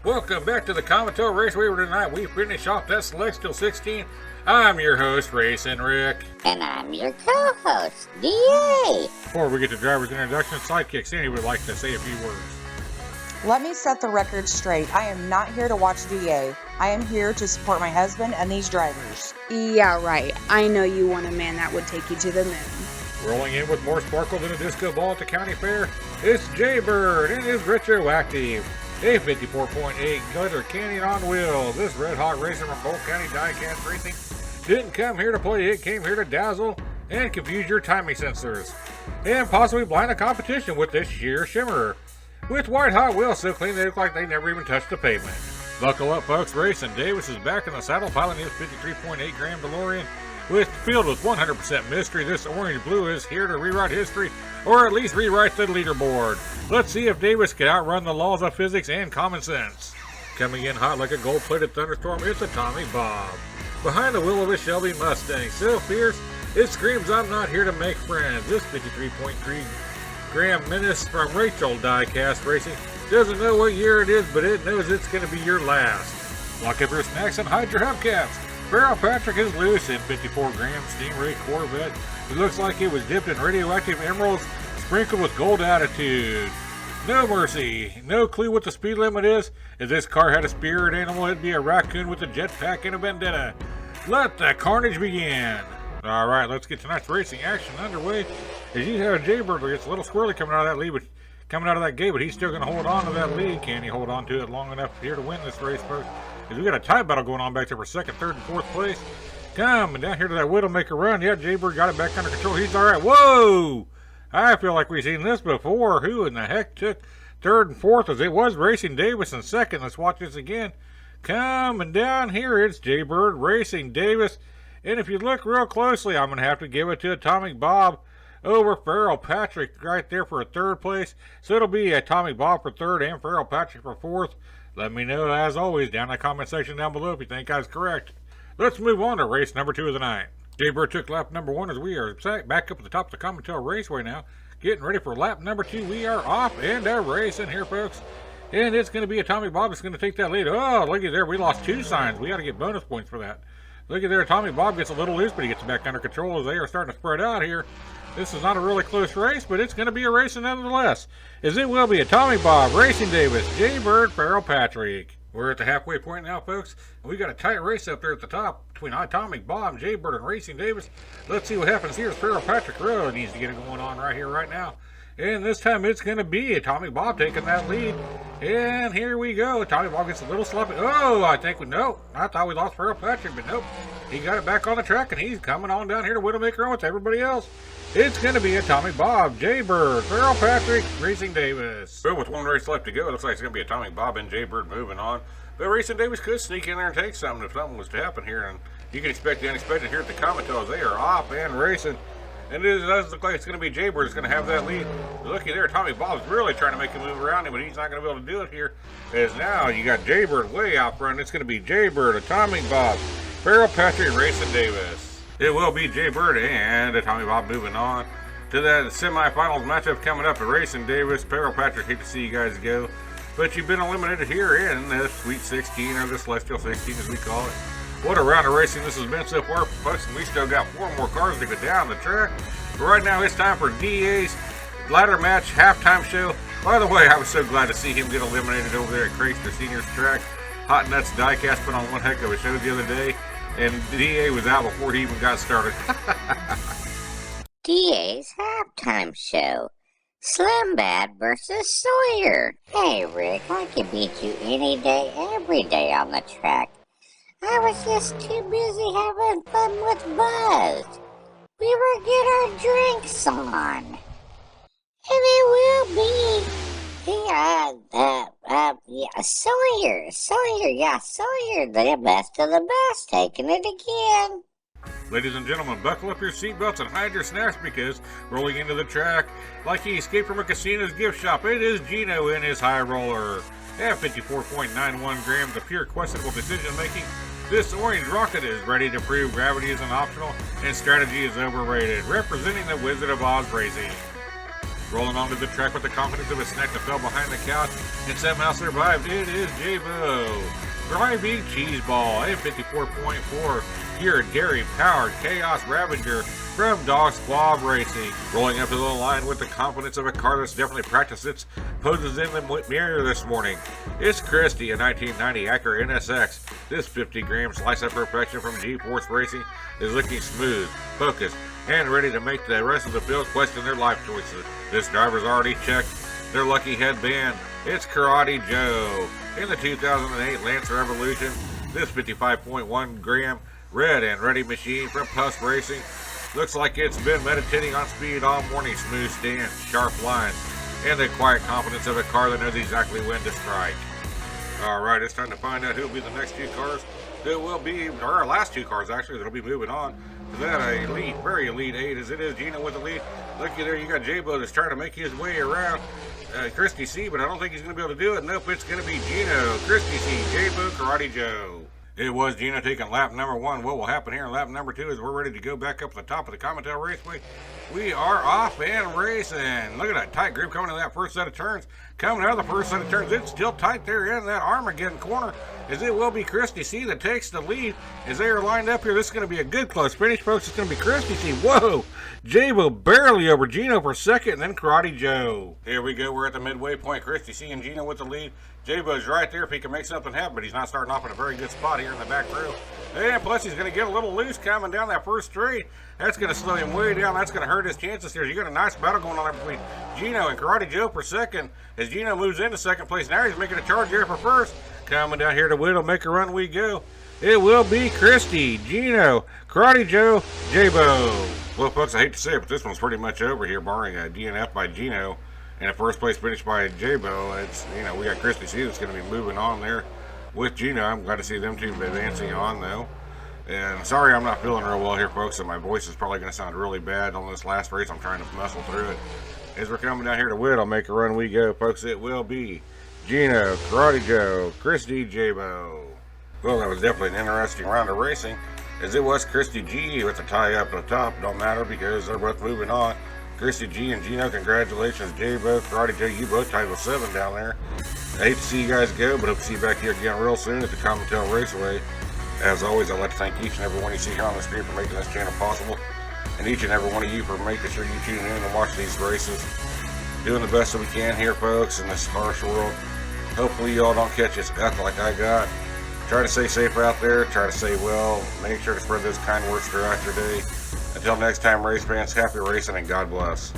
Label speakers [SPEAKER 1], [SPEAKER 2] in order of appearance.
[SPEAKER 1] Welcome back to the Comet Raceway, where tonight we finish off that Celestial 16. I'm your host, Racing Rick.
[SPEAKER 2] And I'm your co-host, DA.
[SPEAKER 1] Before we get to driver's introduction, sidekick Sandy would like to say a few words.
[SPEAKER 3] Let me set the record straight. I am not here to watch DA. I am here to support my husband and these drivers.
[SPEAKER 4] Yeah, right. I know you want a man that would take you to the moon.
[SPEAKER 1] Rolling in with more sparkle than a disco ball at the county fair, it's Jaybird and his retroactive. A 54.8 glitter canyon on wheels. This red hot racer from Polk County Diecast Racing didn't come here to play, it came here to dazzle and confuse your timing sensors. And possibly blind the competition with this sheer shimmer. With white hot wheels so clean they look like they never even touched the pavement. Buckle up folks, Racing Davis is back in the saddle piloting his 53.8 gram DeLorean. Filled with 100% mystery, this orange blue is here to rewrite history, or at least rewrite the leaderboard. Let's see if Davis can outrun the laws of physics and common sense. Coming in hot like a gold-plated thunderstorm, it's Atomic Bob. Behind the wheel of a Shelby Mustang, so fierce, it screams, I'm not here to make friends. This 53.3 gram menace from Rachel Diecast Racing doesn't know what year it is, but it knows it's going to be your last. Lock up your snacks and hide your hubcaps. Farrell Patrick is loose in 54 gram Stingray Corvette. It looks like it was dipped in radioactive emeralds, sprinkled with gold attitude. No mercy. No clue what the speed limit is. If this car had a spirit animal, it'd be a raccoon with a jetpack and a vendetta. Let the carnage begin. Alright, let's get tonight's racing action underway. As you have Jaybird, it's a little squirrely coming out of that lead, but coming out of that gate, but he's still going to hold on to that lead. Can he hold on to it long enough here to win this race, folks? Because we got a tie battle going on back there for second, third, and fourth place. Coming down here to that Widowmaker run. Yeah, Jaybird got it back under control. He's all right. Whoa! I feel like we've seen this before. Who in the heck took third and fourth? As it was Racing Davis in second. Let's watch this again. Coming down here, it's Jaybird, Racing Davis. And if you look real closely, I'm going to have to give it to Atomic Bob over Farrell Patrick right there for a third place. So it'll be Atomic Bob for third and Farrell Patrick for fourth. Let me know, as always, down in the comment section down below if you think I was correct. Let's move on to race number 2 of the night. Jaybird took lap number 1 as we are back up at the top of the Comet Raceway now. Getting ready for lap number 2. We are off and racing here, folks. And it's going to be Atomic Bob that's going to take that lead. Oh, look at there. We lost 2 signs. We got to get bonus points for that. Look at there. Atomic Bob gets a little loose, but he gets back under control as they are starting to spread out here. This is not a really close race, but it's going to be a race nonetheless. As it will be Atomic Bob, Racing Davis, Jaybird, Farrell Patrick. We're at the halfway point now, folks. And we got a tight race up there at the top between Atomic Bob, Jaybird, and Racing Davis. Let's see what happens here as Farrell Patrick really needs to get it going on right here, right now. And this time it's going to be Atomic Bob taking that lead. And here we go. Atomic Bob gets a little sloppy. Oh, I think nope. I thought we lost Farrell Patrick, but nope. He got it back on the track, and he's coming on down here to Widowmaker on with everybody else. It's going to be Atomic Bob, Jaybird, Farrell Patrick, Racing Davis. Well, with one race left to go, it looks like it's going to be Atomic Bob and Jaybird moving on. But Racing Davis could sneak in there and take something if something was to happen here. And you can expect the unexpected here at the Comet. They are off and racing. And it does look like it's going to be Jaybird that's going to have that lead. But looky there, Atomic Bob's really trying to make a move around him, but he's not going to be able to do it here. As now you got Jaybird way out front. It's going to be Jaybird, Atomic Bob, Farrell Patrick, Racing Davis. It will be Jaybird and Atomic Bob moving on to that semifinals matchup coming up at Racing Davis. Farrell Patrick, hate to see you guys go, but you've been eliminated here in the Sweet 16, or the Celestial 16 as we call it. What a round of racing this has been so far, folks, and we still got 4 more cars to go down the track. But right now it's time for DA's ladder match halftime show. By the way, I was so glad to see him get eliminated over there at Chrysler Senior's track. Hot Nuts Diecast put on one heck of a show the other day, and DA was out before he even got started.
[SPEAKER 2] DA's halftime show. Slim Bad versus Sawyer. Hey Rick, I could beat you any day, every day on the track. I was just too busy having fun with Buzz. We were getting our drinks on. And it will be Sawyer, the best of the best, taking it again.
[SPEAKER 1] Ladies and gentlemen, buckle up your seatbelts and hide your snacks because rolling into the track like he escaped from a casino's gift shop, it is Gino in his high roller. At 54.91 grams of pure questionable decision making, this orange rocket is ready to prove gravity isn't optional and strategy is overrated. Representing the Wizard of Oz Racing. Rolling onto the track with the confidence of a snack that fell behind the couch and somehow survived. It is J-Bo. Driving Cheese Ball, a 54.4 pure dairy-powered Chaos Ravager from Dog Squab Racing. Rolling up to the line with the confidence of a car that's definitely practiced its poses in the mirror this morning. It's Christy, a 1990 Acura NSX. This 50-gram slice of perfection from G-Force Racing is looking smooth, focused, and ready to make the rest of the field question their life choices. This driver's already checked their lucky headband. It's Karate Joe. In the 2008 Lancer Evolution, this 55.1 gram red and ready machine from Puss Racing looks like it's been meditating on speed all morning. Smooth stance, sharp lines, and the quiet confidence of a car that knows exactly when to strike. Alright, it's time to find out who will be the next two cars. It will be, or our last two cars actually, that'll be moving on to that elite, very elite 8 as it is Gino with the lead. Looky there, you got J-Bo that's trying to make his way around Christy C, but I don't think he's going to be able to do it. Nope, it's going to be Gino, Christy C, J-Bo, Karate Joe. It was Gino taking lap number 1. What will happen here in lap number 2 is we're ready to go back up to the top of the Cometel Raceway. We are off and racing. Look at that tight group coming to that first set of turns. Coming out of the first set of turns, it's still tight there in that Armageddon corner, as it will be Christy C that takes the lead as they are lined up here. This is going to be a good close finish, folks. It's going to be Christy C. Whoa! J-Bo barely over Gino for second, and then Karate Joe. Here we go. We're at the midway point. Christy C and Gino with the lead. J-Bo's right there if he can make something happen, but he's not starting off in a very good spot here in the back row. And plus, he's going to get a little loose coming down that first straight. That's going to slow him way down. That's going to hurt his chances here. You got a nice battle going on between Gino and Karate Joe for second. As Gino moves into second place, now he's making a charge here for first. Coming down here to Whittle, make a run we go. It will be Christy, Gino, Karate Joe, J-Bo. Well, folks, I hate to say it, but this one's pretty much over here, barring a DNF by Gino and a first place finish by J-Bo. It's, you know, we got Christy C that's going to be moving on there with Gino. I'm glad to see them two advancing on, though. And sorry I'm not feeling real well here, folks, and my voice is probably going to sound really bad on this last race. I'm trying to muscle through it. As we're coming down here to Whittle, make a run we go, folks. It will be Gino, Karate Joe, Christy, J-Bo. Well, that was definitely an interesting round of racing, as it was Christy G with the tie up at the top. Don't matter because they're both moving on. Christy G and Gino, congratulations. J-Bo, Karate Joe, you both tied with 7 down there. I hate to see you guys go, but hope to see you back here again real soon at the Cometel Raceway. As always, I'd like to thank each and every one you see here on the screen for making this channel possible, and each and every one of you for making sure you tune in and watch these races. Doing the best that we can here, folks, in this harsh world. Hopefully you all don't catch this stuff like I got. Try to stay safe out there. Try to stay well. Make sure to spread those kind words throughout your day. Until next time, race fans, happy racing and God bless.